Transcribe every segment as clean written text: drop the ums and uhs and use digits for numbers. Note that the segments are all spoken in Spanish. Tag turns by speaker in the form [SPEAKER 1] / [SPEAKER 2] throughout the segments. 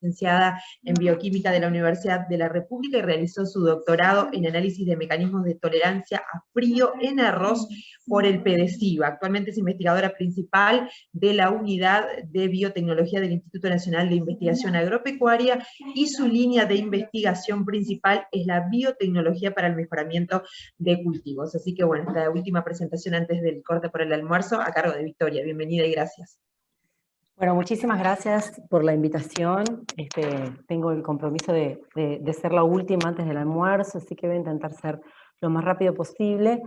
[SPEAKER 1] licenciada en Bioquímica de la Universidad de la República y realizó su doctorado en análisis de mecanismos de tolerancia a frío en arroz por el PDCIBA. Actualmente es investigadora principal de la Unidad de Biotecnología del Instituto Nacional de Investigación Agropecuaria y su línea de investigación principal es la biotecnología para el mejoramiento de cultivos. Así que bueno, esta última presentación antes del corte por el almuerzo a cargo de Victoria. Bienvenida y gracias.
[SPEAKER 2] Bueno, muchísimas gracias por la invitación. Tengo el compromiso de ser la última antes del almuerzo, así que voy a intentar ser lo más rápido posible,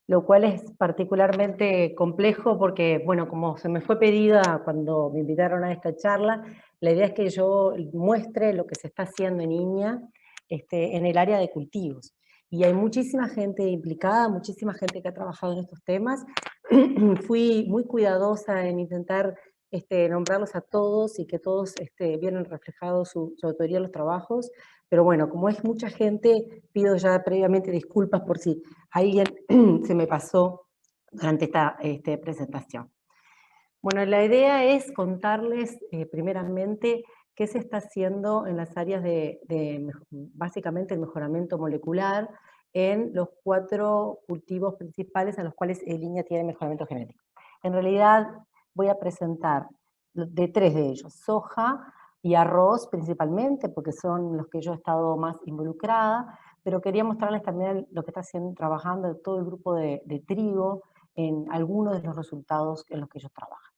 [SPEAKER 2] lo cual es particularmente complejo porque, bueno, como se me fue pedida cuando me invitaron a esta charla, la idea es que yo muestre lo que se está haciendo en INIA en el área de cultivos. Y hay muchísima gente implicada, muchísima gente que ha trabajado en estos temas. Fui muy cuidadosa en intentar nombrarlos a todos y que todos vieran reflejados su autoría en los trabajos, pero bueno, como es mucha gente, pido ya previamente disculpas por si alguien se me pasó durante esta presentación. Bueno, la idea es contarles primeramente qué se está haciendo en las áreas básicamente el mejoramiento molecular en los 4 cultivos principales en los cuales INIA tiene mejoramiento genético. En realidad, voy a presentar de 3 de ellos, soja y arroz principalmente, porque son los que yo he estado más involucrada, pero quería mostrarles también lo que está trabajando todo el grupo de trigo en algunos de los resultados en los que ellos trabajan.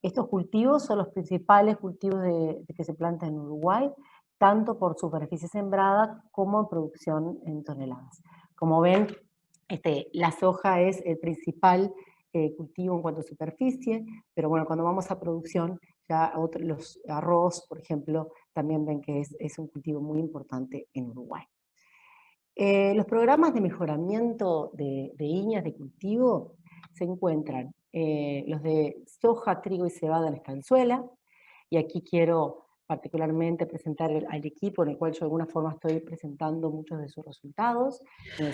[SPEAKER 2] Estos cultivos son los principales cultivos que se plantan en Uruguay, tanto por superficie sembrada como en producción en toneladas. Como ven, la soja es el principal cultivo en cuanto a superficie, pero bueno, cuando vamos a producción, ya los arroz, por ejemplo, también ven que es un cultivo muy importante en Uruguay. Los programas de mejoramiento de INIAS de cultivo se encuentran los de soja, trigo y cebada en estanzuela, y aquí quiero particularmente presentar al equipo en el cual yo de alguna forma estoy presentando muchos de sus resultados.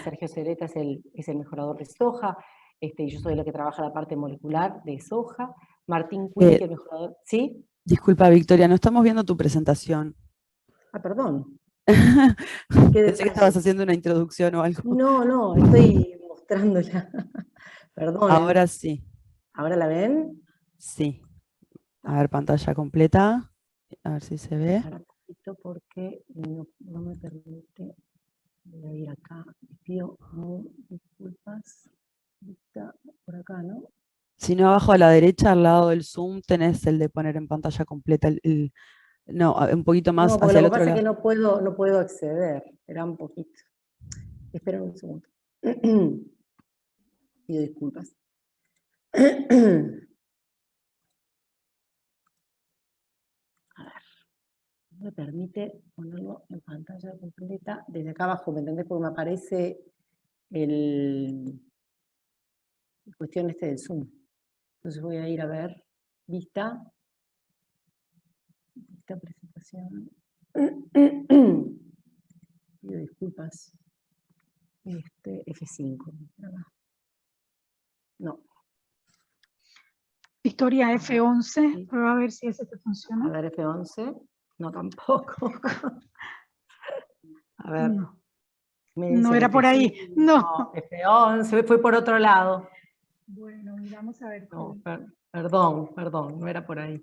[SPEAKER 2] Sergio Cereta es el mejorador de soja, y yo soy la que trabaja la parte molecular de soja. Martín Quinn, que es el mejorador... ¿Sí?
[SPEAKER 3] Disculpa, Victoria, no estamos viendo tu presentación.
[SPEAKER 2] Ah, perdón.
[SPEAKER 3] Pensé que estabas haciendo una introducción o algo.
[SPEAKER 2] No, estoy mostrándola. Perdón.
[SPEAKER 3] Ahora sí.
[SPEAKER 2] ¿Ahora la ven?
[SPEAKER 3] Sí. A ver, pantalla completa. A ver si se ve.
[SPEAKER 2] Ahora un poquito porque no me permite. Voy a ir acá. Les pido disculpas. Está por acá, ¿no?
[SPEAKER 3] Si no, abajo a la derecha, al lado del Zoom, tenés el de poner en pantalla completa. No, un poquito más hacia el otro lado.
[SPEAKER 2] Lo que pasa es que no puedo acceder. Espera un poquito. Espera un segundo. Pido disculpas. Me permite ponerlo en pantalla completa desde acá abajo, ¿me entendés? Porque me aparece el cuestión del Zoom. Entonces voy a ir a ver, vista presentación. Pido disculpas. F5. No.
[SPEAKER 4] Victoria, F11, sí. Prueba a ver si ese te funciona.
[SPEAKER 2] A ver, F11. No, tampoco. A ver.
[SPEAKER 4] No era por ahí. No.
[SPEAKER 2] F11, fue por otro lado.
[SPEAKER 4] Bueno, vamos a ver.
[SPEAKER 2] No, perdón, no era por ahí.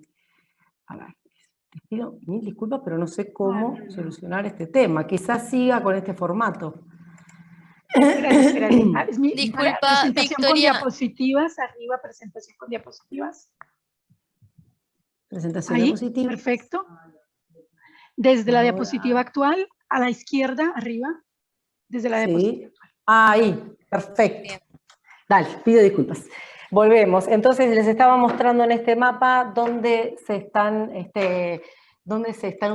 [SPEAKER 2] A ver, les pido mil disculpas, pero no sé cómo solucionar este tema. Quizás siga con este formato.
[SPEAKER 4] Espera.
[SPEAKER 5] Disculpa,
[SPEAKER 4] presentación
[SPEAKER 5] Victoria.
[SPEAKER 4] Con diapositivas, arriba, presentación con diapositivas.
[SPEAKER 2] Presentación
[SPEAKER 4] ahí,
[SPEAKER 2] diapositiva.
[SPEAKER 4] Perfecto. Desde la diapositiva actual, a la izquierda, arriba. Desde la diapositiva actual.
[SPEAKER 2] Ahí, perfecto. Bien. Dale, pido disculpas. Volvemos. Entonces les estaba mostrando en este mapa dónde se están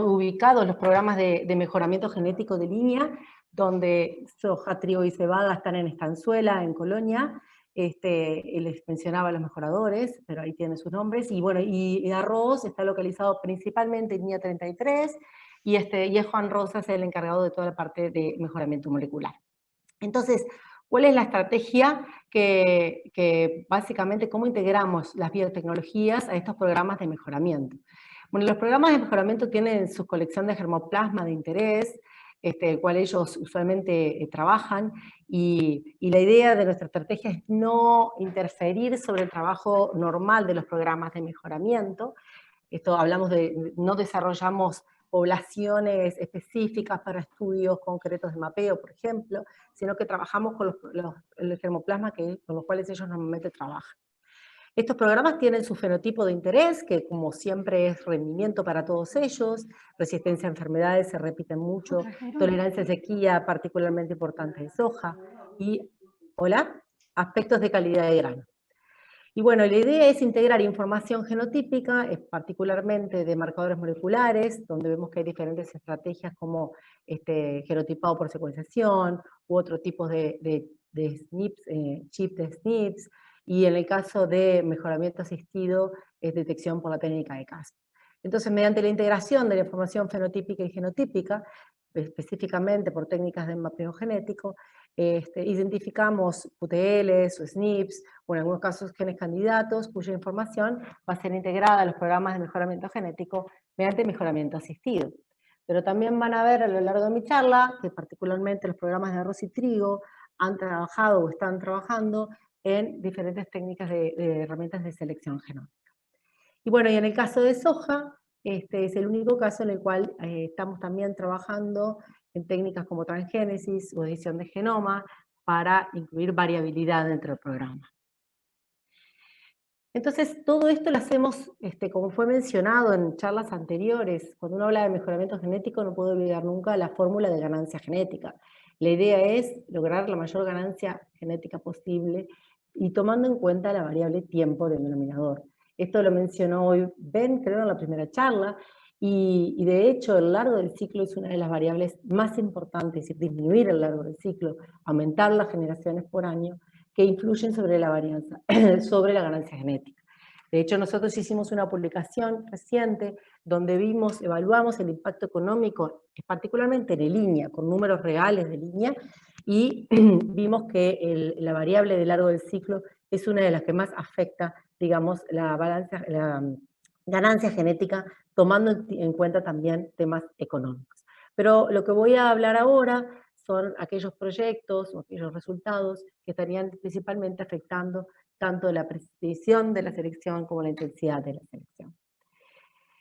[SPEAKER 2] ubicados los programas de mejoramiento genético de línea, donde soja, trigo y cebada están en Estanzuela, en Colonia. Les mencionaba a los mejoradores, pero ahí tienen sus nombres. Y bueno, y arroz está localizado principalmente en línea 33, y es Juan Rosas el encargado de toda la parte de mejoramiento molecular. Entonces, ¿cuál es la estrategia que básicamente, cómo integramos las biotecnologías a estos programas de mejoramiento? Bueno, los programas de mejoramiento tienen su colección de germoplasma de interés, el cual ellos usualmente trabajan, y la idea de nuestra estrategia es no interferir sobre el trabajo normal de los programas de mejoramiento. Esto hablamos de, no desarrollamos poblaciones específicas para estudios concretos de mapeo, por ejemplo, sino que trabajamos con el germoplasma con los cuales ellos normalmente trabajan. Estos programas tienen su fenotipo de interés, que como siempre es rendimiento para todos ellos, resistencia a enfermedades, se repiten mucho, tolerancia a sequía, particularmente importante de soja, y, aspectos de calidad de grano. Y bueno, la idea es integrar información genotípica, particularmente de marcadores moleculares, donde vemos que hay diferentes estrategias como genotipado por secuenciación, u otro tipo de SNPs, chip de SNPs, y en el caso de mejoramiento asistido es detección por la técnica de Cas. Entonces, mediante la integración de la información fenotípica y genotípica, específicamente por técnicas de mapeo genético, identificamos QTLs o SNPs, o en algunos casos genes candidatos, cuya información va a ser integrada a los programas de mejoramiento genético mediante mejoramiento asistido. Pero también van a ver a lo largo de mi charla que particularmente los programas de arroz y trigo han trabajado o están trabajando en diferentes técnicas de herramientas de selección genómica. Y bueno, y en el caso de soja, este es el único caso en el cual estamos también trabajando en técnicas como transgénesis o edición de genoma para incluir variabilidad dentro del programa. Entonces, todo esto lo hacemos, como fue mencionado en charlas anteriores, cuando uno habla de mejoramiento genético no puedo olvidar nunca la fórmula de ganancia genética. La idea es lograr la mayor ganancia genética posible y tomando en cuenta la variable tiempo del denominador. Esto lo mencionó hoy Ben, creo, en la primera charla, y de hecho el largo del ciclo es una de las variables más importantes, es decir, disminuir el largo del ciclo, aumentar las generaciones por año, que influyen sobre la varianza, sobre la ganancia genética. De hecho, nosotros hicimos una publicación reciente donde evaluamos el impacto económico, particularmente de línea, con números reales de línea, y vimos que la variable de largo del ciclo es una de las que más afecta, digamos, la ganancia genética, tomando en cuenta también temas económicos. Pero lo que voy a hablar ahora son aquellos proyectos o aquellos resultados que estarían principalmente afectando tanto la precisión de la selección como la intensidad de la selección.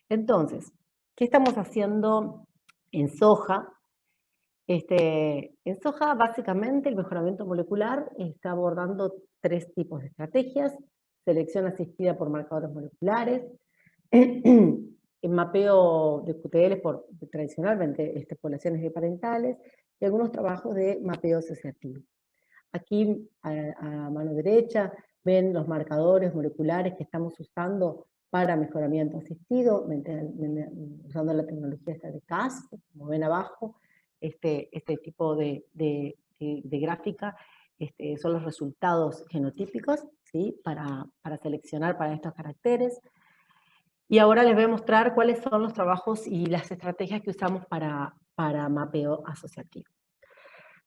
[SPEAKER 2] Entonces, ¿qué estamos haciendo en soja? En soja, básicamente, el mejoramiento molecular está abordando 3 tipos de estrategias: selección asistida por marcadores moleculares, el mapeo de QTL tradicionalmente poblaciones biparentales, y algunos trabajos de mapeo asociativo. Aquí, a mano derecha, ven los marcadores moleculares que estamos usando para mejoramiento asistido, usando la tecnología de Cas, como ven abajo. Este tipo de gráfica son los resultados genotípicos, ¿sí? para seleccionar para estos caracteres. Y ahora les voy a mostrar cuáles son los trabajos y las estrategias que usamos para mapeo asociativo.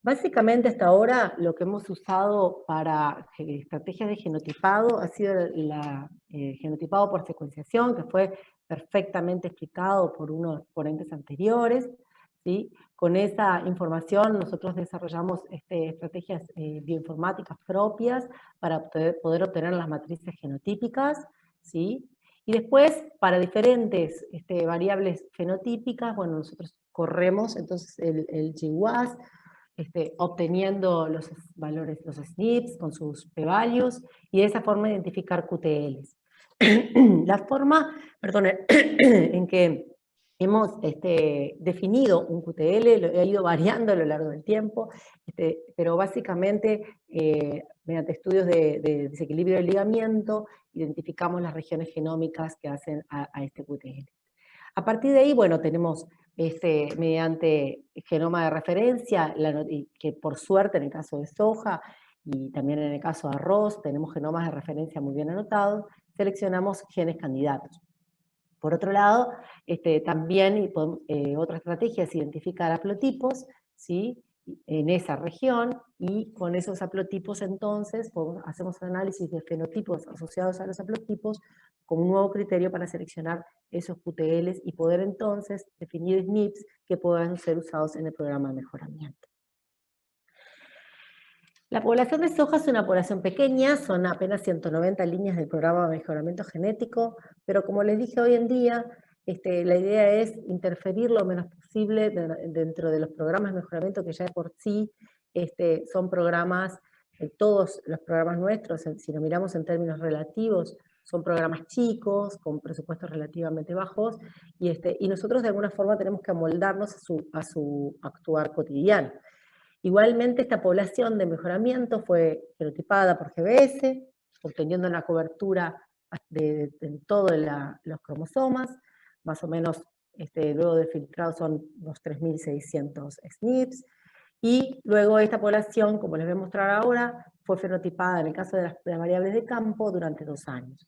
[SPEAKER 2] Básicamente hasta ahora lo que hemos usado para estrategias de genotipado ha sido el genotipado por secuenciación, que fue perfectamente explicado por unos ponentes anteriores, ¿sí? Con esa información nosotros desarrollamos estrategias bioinformáticas propias para poder obtener las matrices genotípicas, ¿sí? Y después, para diferentes variables fenotípicas, bueno, nosotros corremos entonces el GWAS, obteniendo los valores, los SNPs con sus p-values, y de esa forma identificar QTLs. La forma, en que hemos definido un QTL, lo he ido variando a lo largo del tiempo, pero básicamente mediante estudios de desequilibrio del ligamiento, identificamos las regiones genómicas que hacen a este QTL. A partir de ahí, bueno, tenemos mediante genoma de referencia, que por suerte en el caso de soja y también en el caso de arroz, tenemos genomas de referencia muy bien anotados, seleccionamos genes candidatos. Por otro lado, también otra estrategia es identificar haplotipos, ¿sí? En esa región, y con esos haplotipos entonces hacemos análisis de fenotipos asociados a los haplotipos como un nuevo criterio para seleccionar esos QTLs y poder entonces definir SNPs que puedan ser usados en el programa de mejoramiento. La población de soja es una población pequeña, son apenas 190 líneas del programa de mejoramiento genético, pero como les dije hoy en día, la idea es interferir lo menos posible dentro de los programas de mejoramiento que ya de por sí son programas, todos los programas nuestros, si lo miramos en términos relativos, son programas chicos, con presupuestos relativamente bajos, y nosotros de alguna forma tenemos que amoldarnos a su actuar cotidiano. Igualmente, esta población de mejoramiento fue fenotipada por GBS, obteniendo una cobertura de todos los cromosomas, más o menos luego de filtrado son unos 3.600 SNPs, y luego esta población, como les voy a mostrar ahora, fue fenotipada en el caso de las variables de campo durante 2 años.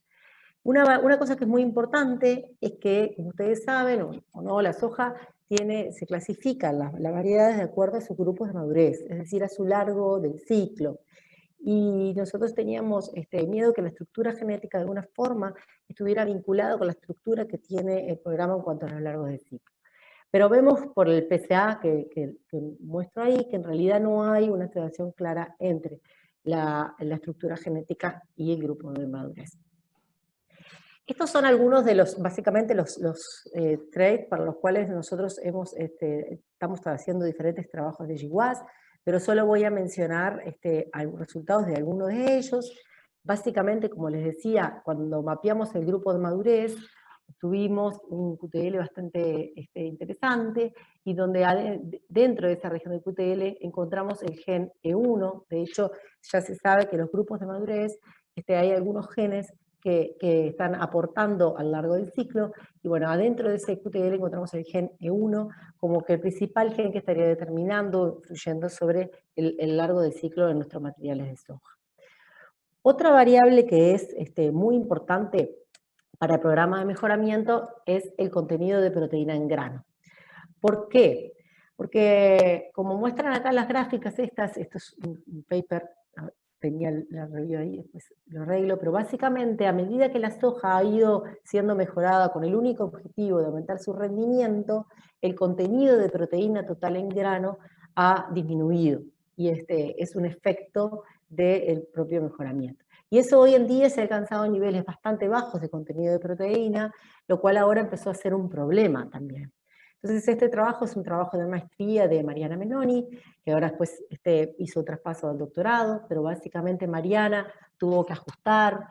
[SPEAKER 2] Una cosa que es muy importante es que, como ustedes saben, o no, la soja se clasifican las variedades de acuerdo a sus grupos de madurez, es decir, a su largo del ciclo. Y nosotros teníamos miedo que la estructura genética de alguna forma estuviera vinculada con la estructura que tiene el programa en cuanto a los largos del ciclo. Pero vemos por el PCA que muestro ahí que en realidad no hay una asociación clara entre la estructura genética y el grupo de madurez. Estos son algunos de básicamente los traits para los cuales nosotros estamos haciendo diferentes trabajos de GWAS, pero solo voy a mencionar algunos resultados de algunos de ellos. Básicamente, como les decía, cuando mapeamos el grupo de madurez, tuvimos un QTL bastante interesante, y donde dentro de esa región del QTL encontramos el gen E1. De hecho, ya se sabe que los grupos de madurez, hay algunos genes que están aportando a lo largo del ciclo, y bueno, adentro de ese QTL encontramos el gen E1 como que el principal gen que estaría determinando, influyendo sobre el largo del ciclo de nuestros materiales de soja. Otra variable que es muy importante para el programa de mejoramiento es el contenido de proteína en grano. ¿Por qué? Porque como muestran acá las gráficas esto es un paper, tenía la review ahí, después lo arreglo, pero básicamente a medida que la soja ha ido siendo mejorada con el único objetivo de aumentar su rendimiento, el contenido de proteína total en grano ha disminuido, y es un efecto del propio mejoramiento. Y eso hoy en día se ha alcanzado a niveles bastante bajos de contenido de proteína, lo cual ahora empezó a ser un problema también. Entonces este trabajo es un trabajo de maestría de Mariana Menoni, que ahora después hizo traspaso al doctorado, pero básicamente Mariana tuvo que ajustar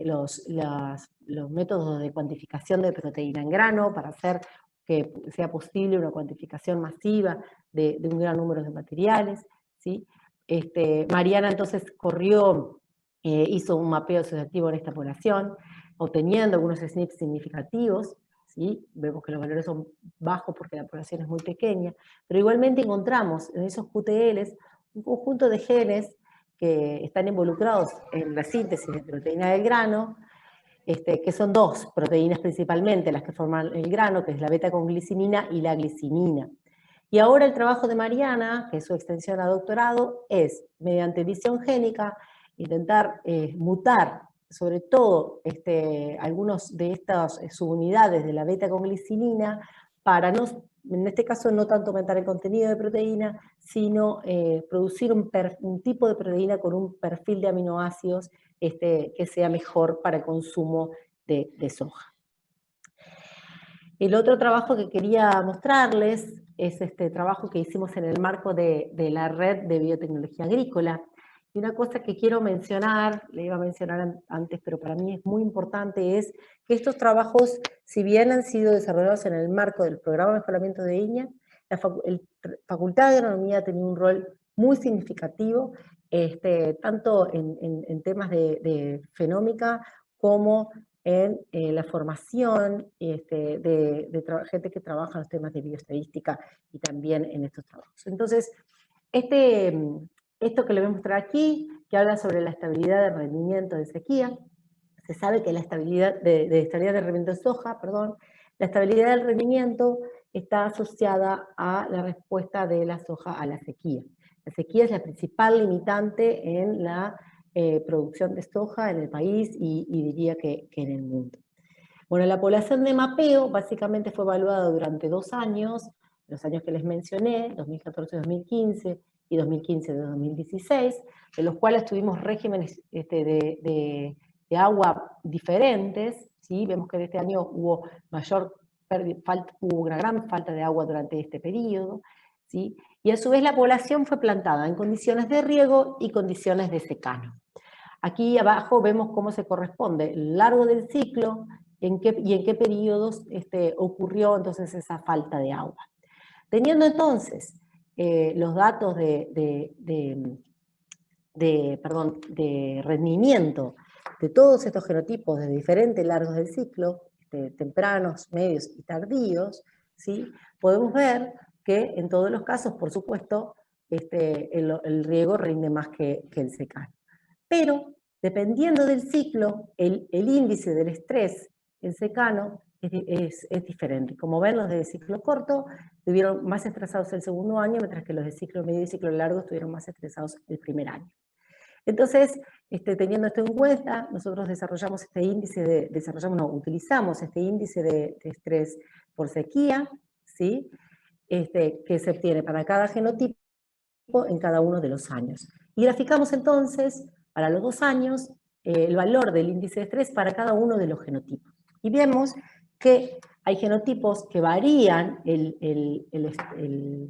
[SPEAKER 2] los métodos de cuantificación de proteína en grano para hacer que sea posible una cuantificación masiva de un gran número de materiales, ¿sí? Mariana entonces hizo un mapeo asociativo en esta población, obteniendo algunos SNPs significativos, ¿sí? Vemos que los valores son bajos porque la población es muy pequeña, pero igualmente encontramos en esos QTLs un conjunto de genes que están involucrados en la síntesis de proteína del grano, que son 2 proteínas principalmente las que forman el grano, que es la beta-conglicinina y la glicinina. Y ahora el trabajo de Mariana, que es su extensión a doctorado, es, mediante edición génica, intentar mutar sobre todo algunos de estas subunidades de la beta-conglicinina para en este caso no tanto aumentar el contenido de proteína, sino producir un tipo de proteína con un perfil de aminoácidos que sea mejor para el consumo de soja. El otro trabajo que quería mostrarles es este trabajo que hicimos en el marco de la red de biotecnología agrícola. Y una cosa que quiero mencionar, le iba a mencionar antes, pero para mí es muy importante, es que estos trabajos, si bien han sido desarrollados en el marco del programa de mejoramiento de INEA, la Facultad de Agronomía ha tenido un rol muy significativo, tanto en temas de fenómica como en la formación de gente que trabaja en los temas de bioestadística y también en estos trabajos. Entonces, esto que le voy a mostrar aquí, que habla sobre la estabilidad de rendimiento de sequía, se sabe que la estabilidad de rendimiento de soja, la estabilidad del rendimiento está asociada a la respuesta de la soja a la sequía. La sequía es la principal limitante en la producción de soja en el país y diría que en el mundo. Bueno, la población de mapeo básicamente fue evaluada durante 2 años, los años que les mencioné, 2014-2015 y 2015-2016, de los cuales tuvimos regímenes de agua diferentes, ¿sí? Vemos que en este año hubo una gran falta de agua durante este periodo, ¿sí? Y a su vez la población fue plantada en condiciones de riego y condiciones de secano. Aquí abajo vemos cómo se corresponde el largo del ciclo y en qué periodos ocurrió entonces esa falta de agua. Teniendo entonces los datos de rendimiento de todos estos genotipos de diferentes largos del ciclo, tempranos, medios y tardíos, ¿sí? Podemos ver que en todos los casos, por supuesto, el riego rinde más que el secano. Pero, dependiendo del ciclo, el índice del estrés en secano es diferente. Como ven, los de ciclo corto estuvieron más estresados el segundo año, mientras que los de ciclo medio y ciclo largo estuvieron más estresados el primer año. Entonces, teniendo esto en cuenta, nosotros utilizamos este índice de estrés por sequía, ¿sí? Que se obtiene para cada genotipo en cada uno de los años. Y graficamos entonces, para los 2 años, el valor del índice de estrés para cada uno de los genotipos. Y vemos que hay genotipos que varían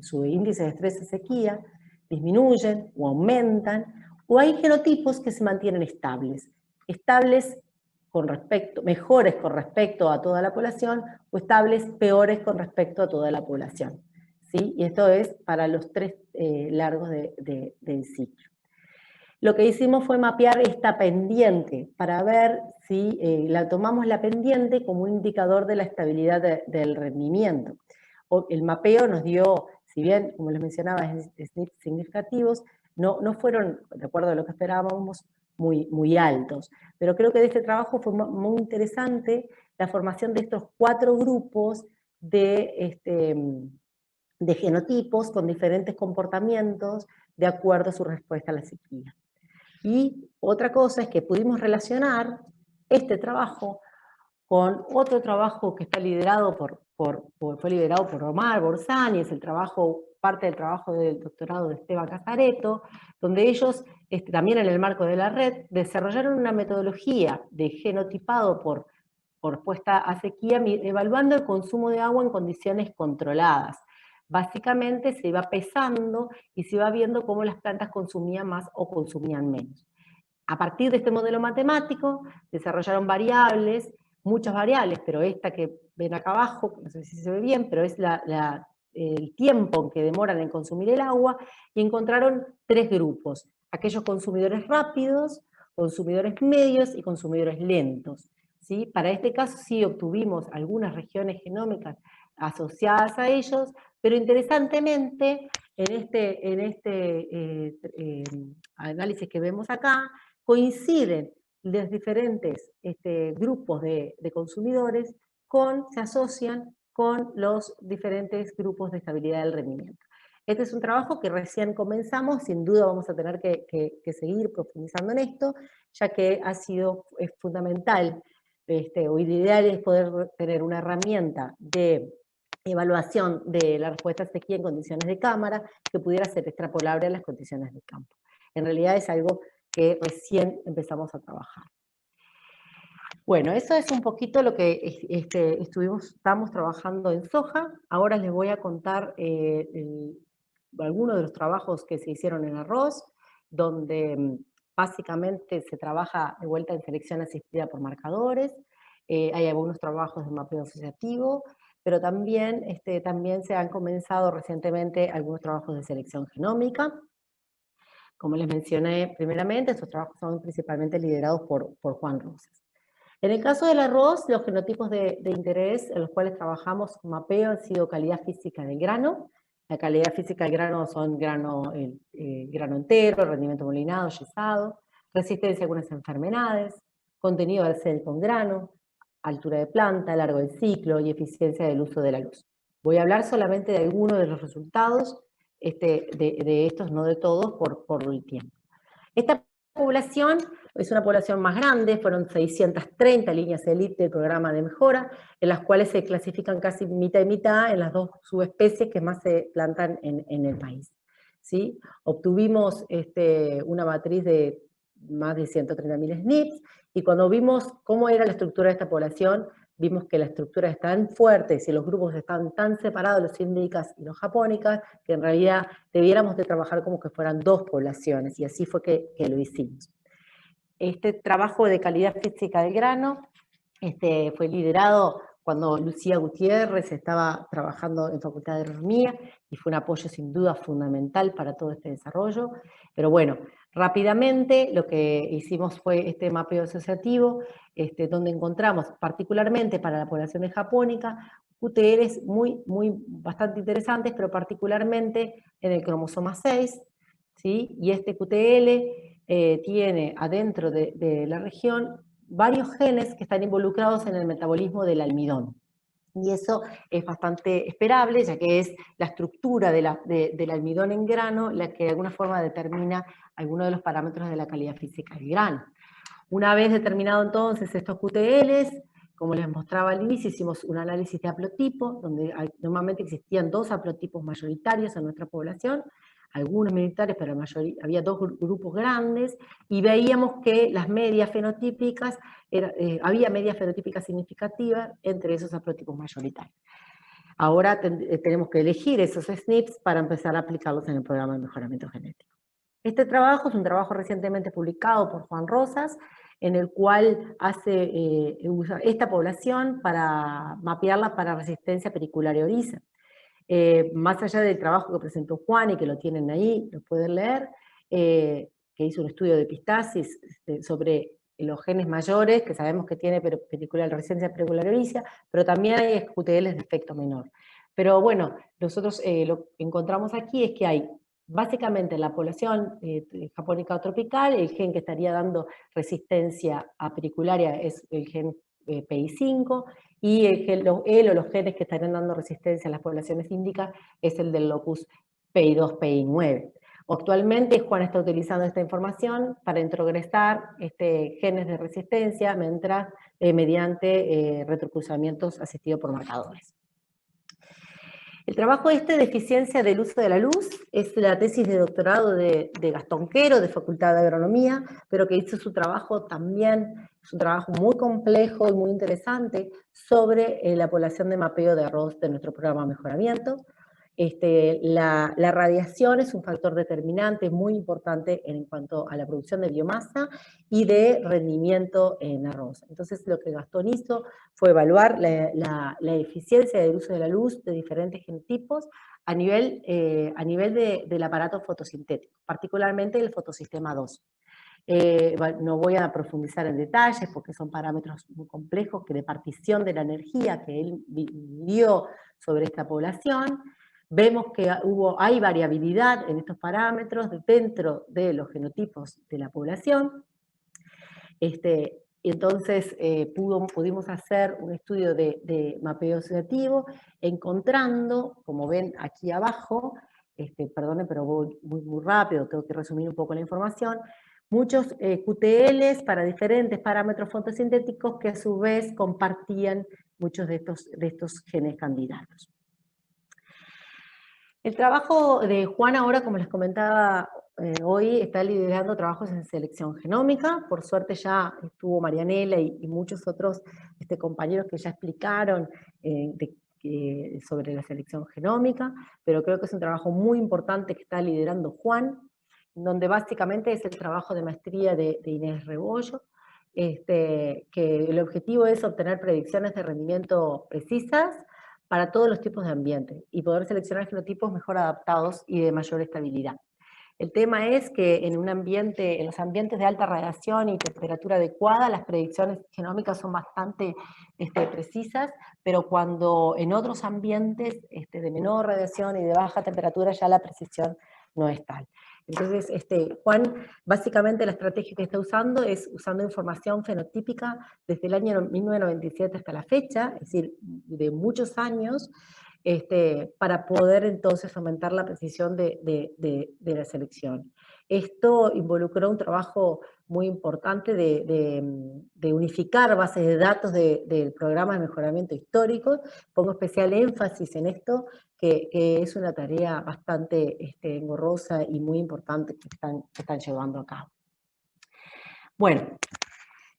[SPEAKER 2] su índice de estrés de sequía, disminuyen o aumentan, o hay genotipos que se mantienen estables mejores con respecto a toda la población, o estables peores con respecto a toda la población. ¿Sí? Y esto es para los 3 largos del ciclo. Lo que hicimos fue mapear esta pendiente para ver si tomamos la pendiente como un indicador de la estabilidad del rendimiento. El mapeo nos dio, si bien, como les mencionaba, SNPs significativos, no fueron, de acuerdo a lo que esperábamos, muy altos. Pero creo que de este trabajo fue muy interesante la formación de estos 4 grupos de genotipos con diferentes comportamientos de acuerdo a su respuesta a la sequía. Y otra cosa es que pudimos relacionar este trabajo con otro trabajo que está liderado fue liderado por Omar Borzani, es parte del trabajo del doctorado de Esteban Casareto, donde ellos, también en el marco de la red, desarrollaron una metodología de genotipado por respuesta a sequía, evaluando el consumo de agua en condiciones controladas. Básicamente se iba pesando y se iba viendo cómo las plantas consumían más o consumían menos. A partir de este modelo matemático, desarrollaron muchas variables, pero esta que ven acá abajo, no sé si se ve bien, pero es el tiempo en que demoran en consumir el agua, y encontraron 3 grupos: aquellos consumidores rápidos, consumidores medios y consumidores lentos. ¿Sí? Para este caso sí obtuvimos algunas regiones genómicas asociadas a ellos, pero interesantemente, en este análisis que vemos acá, coinciden los diferentes grupos de consumidores se asocian con los diferentes grupos de estabilidad del rendimiento. Este es un trabajo que recién comenzamos, sin duda vamos a tener que seguir profundizando en esto, ya que es fundamental, o ideal es poder tener una herramienta de evaluación de la respuesta a sequía en condiciones de cámara que pudiera ser extrapolable a las condiciones de campo. En realidad es algo que recién empezamos a trabajar. Bueno, eso es un poquito lo que estamos trabajando en soja. Ahora les voy a contar algunos de los trabajos que se hicieron en arroz, donde básicamente se trabaja de vuelta en selección asistida por marcadores. Hay algunos trabajos de mapeo asociativo, pero también se han comenzado recientemente algunos trabajos de selección genómica. Como les mencioné primeramente, estos trabajos son principalmente liderados por Juan Rosas. En el caso del arroz, los genotipos de interés en los cuales trabajamos con mapeo han sido calidad física del grano. La calidad física del grano son grano entero, rendimiento molinado, yesado, resistencia a algunas enfermedades, contenido del cel con grano, altura de planta, largo del ciclo y eficiencia del uso de la luz. Voy a hablar solamente de algunos de los resultados de estos, no de todos, por el tiempo. Esta población es una población más grande, fueron 630 líneas elite del programa de mejora, en las cuales se clasifican casi mitad y mitad en las dos subespecies que más se plantan en el país. ¿Sí? Obtuvimos una matriz de más de 130.000 SNPs, y cuando vimos cómo era la estructura de esta población, vimos que la estructura es tan fuerte y los grupos están tan separados, los índicas y los japónicas, que en realidad debiéramos de trabajar como que fueran dos poblaciones, y así fue que lo hicimos. Este trabajo de calidad física del grano fue liderado cuando Lucía Gutiérrez estaba trabajando en Facultad de Agronomía, y fue un apoyo sin duda fundamental para todo este desarrollo. Pero bueno, rápidamente lo que hicimos fue este mapeo asociativo, donde encontramos particularmente para la población de japónica QTLs bastante interesantes, pero particularmente en el cromosoma 6, ¿sí? Y este QTL tiene adentro de la región varios genes que están involucrados en el metabolismo del almidón. Y eso es bastante esperable, ya que es la estructura del almidón en grano la que de alguna forma determina algunos de los parámetros de la calidad física del grano. Una vez determinado entonces estos QTLs, como les mostraba al inicio, hicimos un análisis de haplotipo, donde normalmente existían 2 haplotipos mayoritarios en nuestra población, algunos militares, pero había 2 grupos grandes, y veíamos que las medias fenotípicas, había medias fenotípicas significativas entre esos haplotipos mayoritarios. Ahora tenemos que elegir esos SNPs para empezar a aplicarlos en el programa de mejoramiento genético. Este trabajo es un trabajo recientemente publicado por Juan Rosas, en el cual usa esta población para mapearla para resistencia pericular oriza. Más allá del trabajo que presentó Juan y que lo tienen ahí, lo pueden leer, que hizo un estudio de epistasis sobre los genes mayores, que sabemos que tiene resistencia pericular oriza, pero también hay QTLs de efecto menor. Pero bueno, nosotros lo que encontramos aquí es que hay básicamente en la población japónica tropical, el gen que estaría dando resistencia a pericularia es el gen PI5, y los genes que estarían dando resistencia a las poblaciones índicas es el del locus PI2, PI9. Actualmente Juan está utilizando esta información para introgresar genes de resistencia mediante retrocruzamientos asistidos por marcadores. El trabajo de eficiencia del uso de la luz es la tesis de doctorado de Gastón Quero, de Facultad de Agronomía, pero que hizo su trabajo también, es un trabajo muy complejo y muy interesante sobre la población de mapeo de arroz de nuestro programa de mejoramiento. La radiación es un factor determinante muy importante en cuanto a la producción de biomasa y de rendimiento en arroz. Entonces lo que Gastón hizo fue evaluar la eficiencia del uso de la luz de diferentes genotipos a nivel del aparato fotosintético, particularmente el fotosistema 2. No voy a profundizar en detalles porque son parámetros muy complejos de partición de la energía que él midió sobre esta población. Vemos que hay variabilidad en estos parámetros dentro de los genotipos de la población. Entonces pudimos hacer un estudio de mapeo asociativo, encontrando, como ven aquí abajo, perdonen, pero voy muy rápido, tengo que resumir un poco la información, muchos QTLs para diferentes parámetros fotosintéticos que a su vez compartían muchos de estos genes candidatos. El trabajo de Juan ahora, como les comentaba hoy, está liderando trabajos en selección genómica. Por suerte ya estuvo Marianela y muchos otros compañeros que ya explicaron sobre la selección genómica, pero creo que es un trabajo muy importante que está liderando Juan, donde básicamente es el trabajo de maestría de Inés Rebollo, que el objetivo es obtener predicciones de rendimiento precisas para todos los tipos de ambiente y poder seleccionar genotipos mejor adaptados y de mayor estabilidad. El tema es que en los ambientes de alta radiación y temperatura adecuada, las predicciones genómicas son bastante precisas, pero cuando en otros ambientes de menor radiación y de baja temperatura ya la precisión no es tal. Entonces, Juan, básicamente la estrategia que está usando es usando información fenotípica desde el año 1997 hasta la fecha, es decir, de muchos años, para poder entonces aumentar la precisión de la selección. Esto involucró un trabajo muy importante de unificar bases de datos del programa de mejoramiento histórico. Pongo especial énfasis en esto, que es una tarea bastante engorrosa y muy importante que están llevando a cabo. Bueno,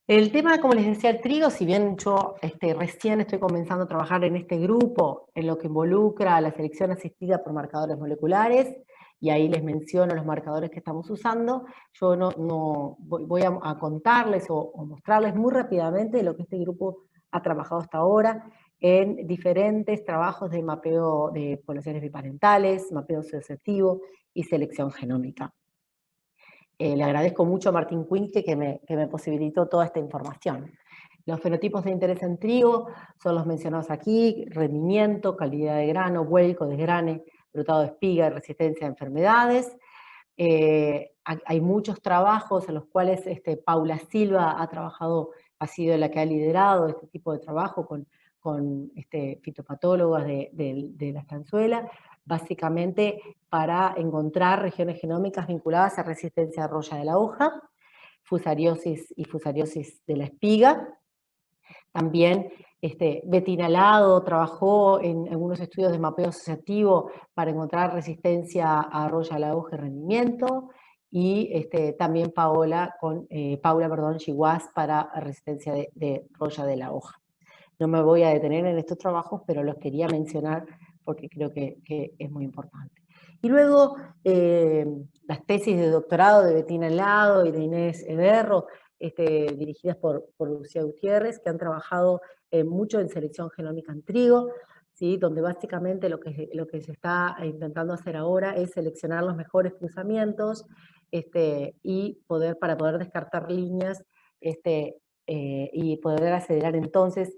[SPEAKER 2] el tema, como les decía, el trigo, si bien yo recién estoy comenzando a trabajar en este grupo, en lo que involucra la selección asistida por marcadores moleculares, y ahí les menciono los marcadores que estamos usando, yo no voy a contarles o mostrarles muy rápidamente lo que este grupo ha trabajado hasta ahora en diferentes trabajos de mapeo de poblaciones biparentales, mapeo asociativo y selección genómica. Le agradezco mucho a Martín Quinque que me posibilitó toda esta información. Los fenotipos de interés en trigo son los mencionados aquí: rendimiento, calidad de grano, vuelco, desgrane, brotado de espiga y resistencia a enfermedades. Hay muchos trabajos en los cuales Paula Silva ha sido la que ha liderado este tipo de trabajo con fitopatólogas de la estanzuela, básicamente para encontrar regiones genómicas vinculadas a resistencia a roya de la hoja, fusariosis y fusariosis de la espiga. También Bettina Lado trabajó en algunos estudios de mapeo asociativo para encontrar resistencia a roya de la hoja y rendimiento, y también Paula Chihuas para resistencia de roya de la hoja. No me voy a detener en estos trabajos, pero los quería mencionar porque creo que es muy importante. Y luego las tesis de doctorado de Bettina Lado y de Inés Eberro, dirigidas por Lucía Gutiérrez, que han trabajado mucho en selección genómica en trigo, ¿sí? Donde básicamente lo que se está intentando hacer ahora es seleccionar los mejores cruzamientos y para poder descartar líneas y poder acelerar entonces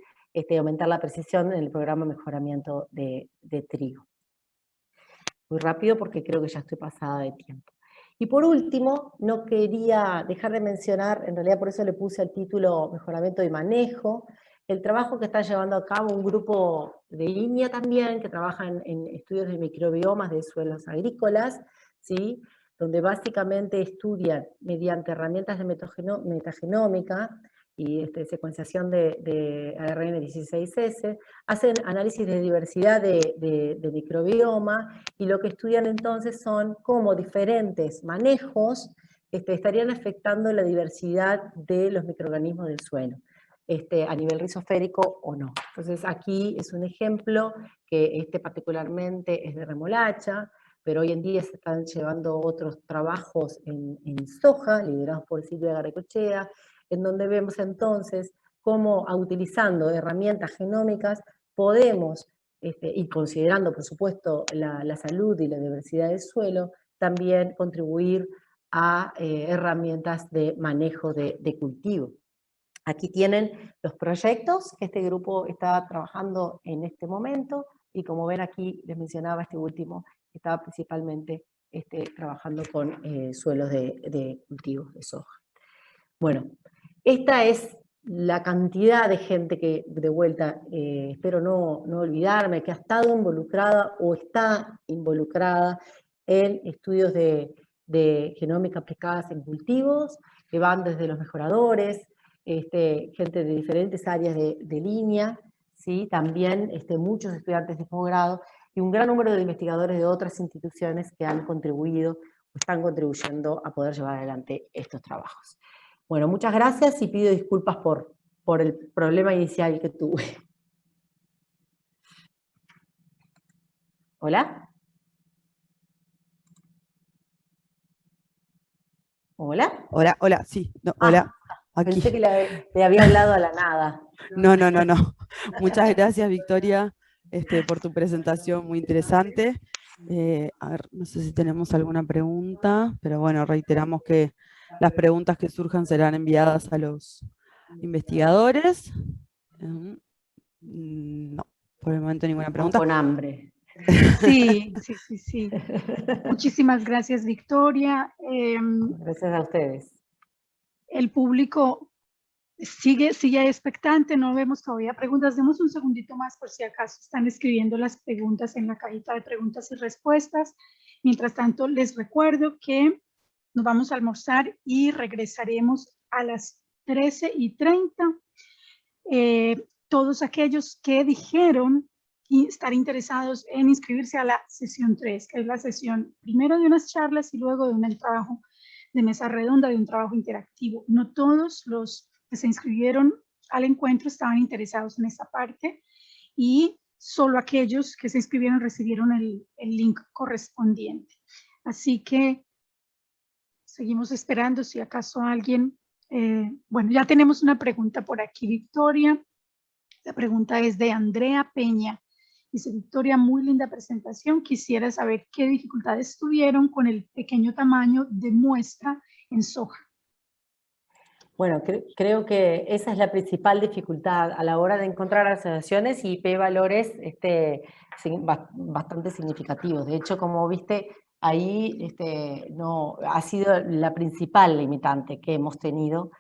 [SPEAKER 2] aumentar la precisión en el programa de mejoramiento de trigo. Muy rápido porque creo que ya estoy pasada de tiempo. Y por último, no quería dejar de mencionar, en realidad por eso le puse el título Mejoramiento y Manejo, el trabajo que está llevando a cabo un grupo de línea también, que trabaja en estudios de microbiomas de suelos agrícolas, ¿sí? Donde básicamente estudian mediante herramientas de metagenómica y secuenciación de ARN 16S, hacen análisis de diversidad de microbioma, y lo que estudian entonces son cómo diferentes manejos estarían afectando la diversidad de los microorganismos del suelo, a nivel rizosférico o no. Entonces aquí es un ejemplo que particularmente es de remolacha, pero hoy en día se están llevando otros trabajos en soja, liderados por Silvia Garaycochea, en donde vemos entonces cómo, utilizando herramientas genómicas, podemos, y considerando por supuesto la salud y la diversidad del suelo, también contribuir a herramientas de manejo de cultivo. Aquí tienen los proyectos que este grupo está trabajando en este momento, y como ven aquí les mencionaba este último, que estaba principalmente trabajando con suelos de cultivos de soja. Bueno, esta es la cantidad de gente que, de vuelta, espero no olvidarme, que ha estado involucrada o está involucrada en estudios de genómica aplicadas en cultivos, que van desde los mejoradores, gente de diferentes áreas de línea, ¿sí? También muchos estudiantes de posgrado y un gran número de investigadores de otras instituciones que han contribuido o están contribuyendo a poder llevar adelante estos trabajos. Bueno, muchas gracias y pido disculpas por el problema inicial que tuve. ¿Hola? ¿Hola?
[SPEAKER 3] Hola, sí, no, hola, aquí.
[SPEAKER 2] Pensé que le había hablado a la nada.
[SPEAKER 3] No. Muchas gracias, Victoria, por tu presentación muy interesante. A ver, no sé si tenemos alguna pregunta, pero bueno, reiteramos que las preguntas que surjan serán enviadas a los investigadores. No, por el momento ninguna pregunta.
[SPEAKER 2] Con hambre.
[SPEAKER 4] Sí. Muchísimas gracias, Victoria.
[SPEAKER 2] Gracias a ustedes.
[SPEAKER 4] El público sigue expectante, no vemos todavía preguntas. Demos un segundito más por si acaso están escribiendo las preguntas en la cajita de preguntas y respuestas. Mientras tanto, les recuerdo que nos vamos a almorzar y regresaremos a las 13:30. Todos aquellos que dijeron estar interesados en inscribirse a la sesión 3, que es la sesión primero de unas charlas y luego de un trabajo de mesa redonda, de un trabajo interactivo. No todos los que se inscribieron al encuentro estaban interesados en esta parte y solo aquellos que se inscribieron recibieron el link correspondiente. Así que seguimos esperando si acaso alguien... bueno, ya tenemos una pregunta por aquí, Victoria. La pregunta es de Andrea Peña. Dice, Victoria, muy linda presentación. Quisiera saber qué dificultades tuvieron con el pequeño tamaño de muestra en soja.
[SPEAKER 2] Bueno, creo que esa es la principal dificultad a la hora de encontrar asociaciones y p-valores bastante significativos. De hecho, como viste, ahí no, ha sido la principal limitante que hemos tenido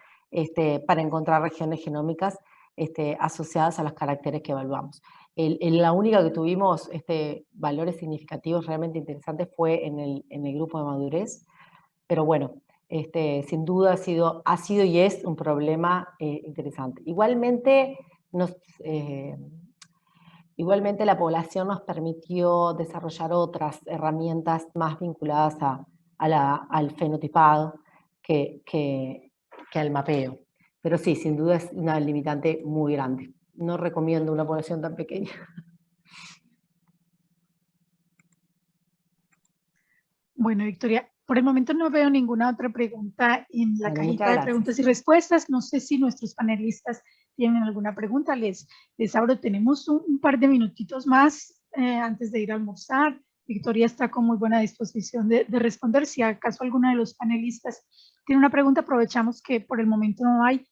[SPEAKER 2] para encontrar regiones genómicas asociadas a los caracteres que evaluamos. La única que tuvimos valores significativos realmente interesantes fue en el grupo de madurez, pero bueno, sin duda ha sido y es un problema interesante. Igualmente la población nos permitió desarrollar otras herramientas más vinculadas al fenotipado que al mapeo. Pero sí, sin duda es una limitante muy grande. No recomiendo una población tan pequeña.
[SPEAKER 4] Bueno, Victoria, por el momento no veo ninguna otra pregunta en la cajita de preguntas y respuestas. No sé si nuestros panelistas tienen alguna pregunta. Les abro, tenemos un par de minutitos más antes de ir a almorzar. Victoria está con muy buena disposición de responder. Si acaso alguno de los panelistas tiene una pregunta, aprovechamos que por el momento no hay.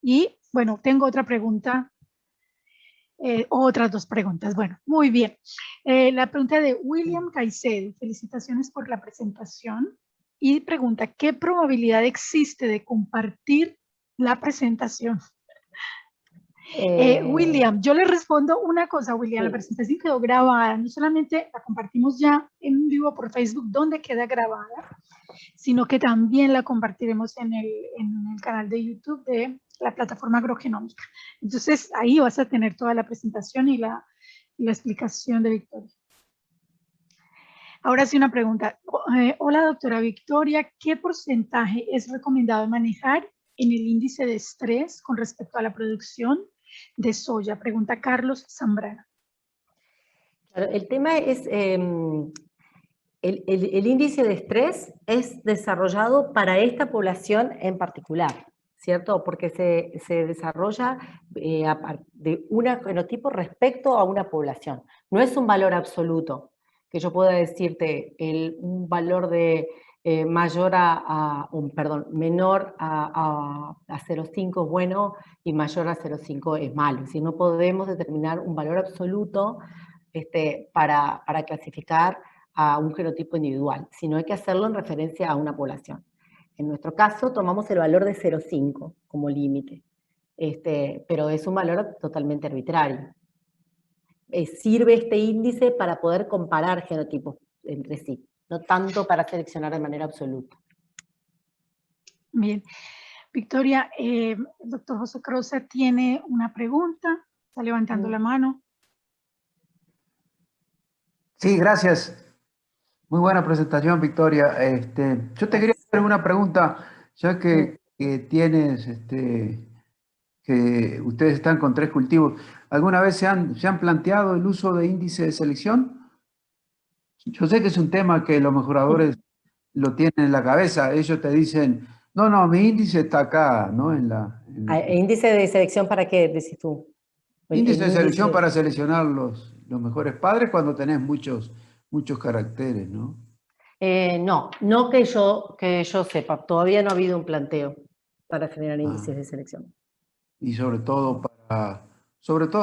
[SPEAKER 4] Y bueno, tengo otra pregunta. Otras dos preguntas. Bueno, muy bien. La pregunta de William Caicedo. Felicitaciones por la presentación. Y pregunta, ¿qué probabilidad existe de compartir la presentación? William, yo le respondo una cosa, William. Sí. La presentación quedó grabada. No solamente la compartimos ya en vivo por Facebook, donde queda grabada, sino que también la compartiremos en el canal de YouTube de la plataforma agrogenómica. Entonces, ahí vas a tener toda la presentación y la explicación de Victoria. Ahora sí una pregunta. Hola, doctora Victoria, ¿qué porcentaje es recomendado manejar en el índice de estrés con respecto a la producción de soya? Pregunta Carlos Zambrano.
[SPEAKER 2] El tema es... El índice de estrés es desarrollado para esta población en particular, ¿cierto? Porque se desarrolla de un fenotipo respecto a una población. No es un valor absoluto, que yo pueda decirte un valor de menor a 0,5 es bueno y mayor a 0,5 es malo. Si no podemos determinar un valor absoluto para clasificar a un genotipo individual, sino hay que hacerlo en referencia a una población. En nuestro caso tomamos el valor de 0,5 como límite, pero es un valor totalmente arbitrario. Sirve este índice para poder comparar genotipos entre sí, no tanto para seleccionar de manera absoluta.
[SPEAKER 4] Bien. Victoria, el doctor José Crosa tiene una pregunta, está levantando la mano.
[SPEAKER 5] Sí, gracias. Muy buena presentación, Victoria. Yo te quería hacer una pregunta, ya que tienes, que ustedes están con 3 cultivos. ¿Alguna vez se han planteado el uso de índice de selección? Yo sé que es un tema que los mejoradores lo tienen en la cabeza. Ellos te dicen, no, mi índice está acá, ¿no?
[SPEAKER 2] ¿Índice de selección para qué, decís tú?
[SPEAKER 5] Índice de selección para seleccionar los mejores padres cuando tenés muchos caracteres, ¿no?
[SPEAKER 2] No que yo sepa, todavía no ha habido un planteo para generar índices de selección.
[SPEAKER 5] Y sobre todo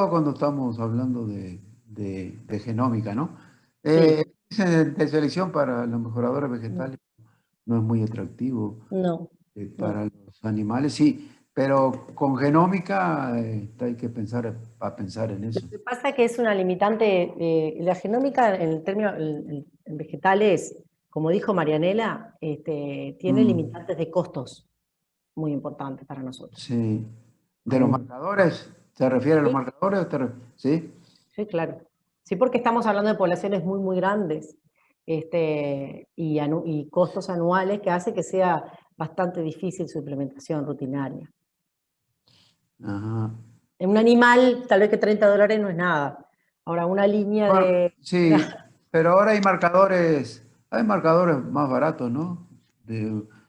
[SPEAKER 5] cuando estamos hablando de genómica, ¿no?
[SPEAKER 2] Sí.
[SPEAKER 5] El índice de selección para los mejoradores vegetales no es muy atractivo.
[SPEAKER 2] No.
[SPEAKER 5] Para los animales, sí, pero con genómica hay que pensar en eso.
[SPEAKER 2] Lo que pasa es que es una limitante, la genómica en el término, en vegetales, como dijo Marianela, tiene limitantes de costos muy importantes para nosotros.
[SPEAKER 5] Sí. ¿De los marcadores? ¿Se refiere a los marcadores? ¿Sí?
[SPEAKER 2] Sí, claro. Sí, porque estamos hablando de poblaciones muy, muy grandes y costos anuales que hace que sea bastante difícil su implementación rutinaria.
[SPEAKER 5] Ajá.
[SPEAKER 2] En un animal, tal vez que $30 no es nada. Ahora, una línea de...
[SPEAKER 5] Sí, pero ahora hay marcadores más baratos, ¿no?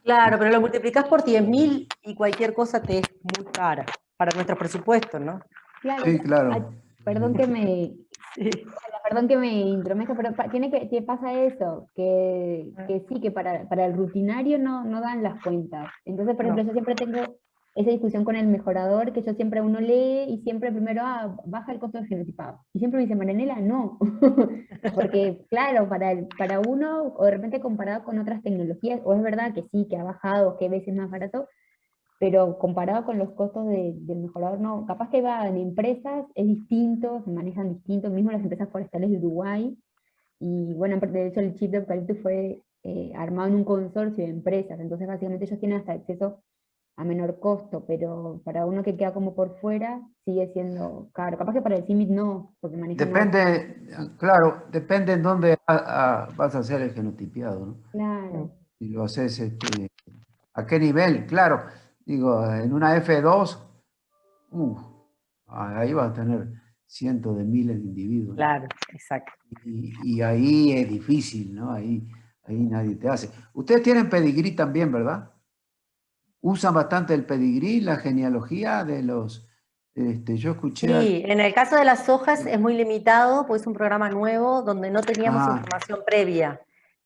[SPEAKER 2] Claro, pero lo multiplicás por 10.000 y cualquier cosa te es muy cara para nuestro presupuesto, ¿no?
[SPEAKER 6] Claro,
[SPEAKER 5] Sí, claro.
[SPEAKER 6] perdón que me, perdón que me intromezca, pero que pasa eso, que sí, que para el rutinario no dan las cuentas. Entonces, por ejemplo, yo siempre tengo esa discusión con el mejorador, que yo siempre uno lee y siempre primero baja el costo del genotipado. Y siempre me dice, Marianela, no. Porque, claro, para uno, o de repente comparado con otras tecnologías, o es verdad que sí, que ha bajado, que a veces es más barato, pero comparado con los costos del mejorador, no, capaz que va en empresas, es distinto, se manejan distinto, mismo las empresas forestales de Uruguay, y bueno, de hecho el chip de eucalipto fue armado en un consorcio de empresas, entonces básicamente ellos tienen hasta acceso a menor costo, pero para uno que queda como por fuera, sigue siendo caro. Capaz que para el CIMIT no, porque manejan...
[SPEAKER 5] Claro, depende en dónde vas a hacer el genotipiado, ¿no?
[SPEAKER 6] Claro.
[SPEAKER 5] Si lo haces, ¿a qué nivel? Claro, digo, en una F2, ahí vas a tener cientos de miles de individuos, ¿no?
[SPEAKER 2] Claro, exacto.
[SPEAKER 5] Y ahí es difícil, ¿no? Ahí nadie te hace. Ustedes tienen pedigrí también, ¿verdad? Usan bastante el pedigrí, la genealogía de los... yo escuché...
[SPEAKER 2] Sí, en el caso de las hojas es muy limitado, pues es un programa nuevo donde no teníamos información previa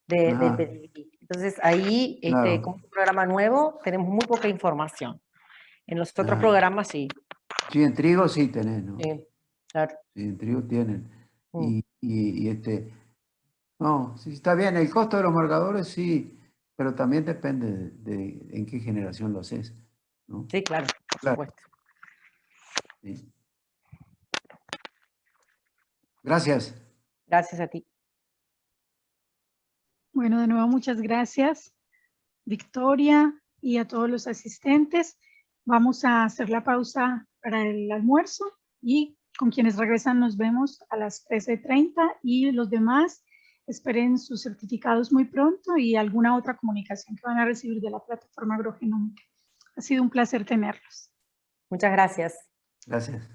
[SPEAKER 2] de pedigrí. Entonces ahí,
[SPEAKER 5] Claro.
[SPEAKER 2] como es un programa nuevo, tenemos muy poca información. En los otros programas sí.
[SPEAKER 5] Sí, en trigo sí tenés, ¿no?
[SPEAKER 2] Sí, claro.
[SPEAKER 5] Sí, en trigo tienen. No, sí, está bien, el costo de los marcadores sí, pero también depende de en qué generación lo haces, ¿no?
[SPEAKER 2] Sí, claro, por supuesto.
[SPEAKER 5] Sí. Gracias.
[SPEAKER 2] Gracias a ti.
[SPEAKER 4] Bueno, de nuevo muchas gracias, Victoria, y a todos los asistentes. Vamos a hacer la pausa para el almuerzo y con quienes regresan nos vemos a las 13:30 y los demás esperen sus certificados muy pronto y alguna otra comunicación que van a recibir de la plataforma agrogenómica. Ha sido un placer tenerlos.
[SPEAKER 2] Muchas gracias.
[SPEAKER 5] Gracias.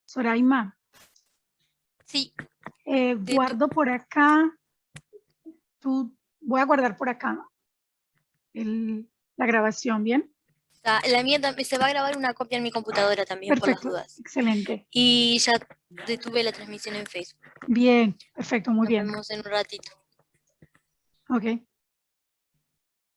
[SPEAKER 4] Soraima.
[SPEAKER 7] Sí.
[SPEAKER 4] Guardo por acá. Voy a guardar por acá la grabación, ¿bien?
[SPEAKER 7] La mía también se va a grabar una copia en mi computadora también.
[SPEAKER 4] Perfecto,
[SPEAKER 7] por las dudas.
[SPEAKER 4] Excelente.
[SPEAKER 7] Y ya detuve la transmisión en Facebook.
[SPEAKER 4] Bien, perfecto, muy bien.
[SPEAKER 7] Nos vemos en un ratito.
[SPEAKER 4] Ok.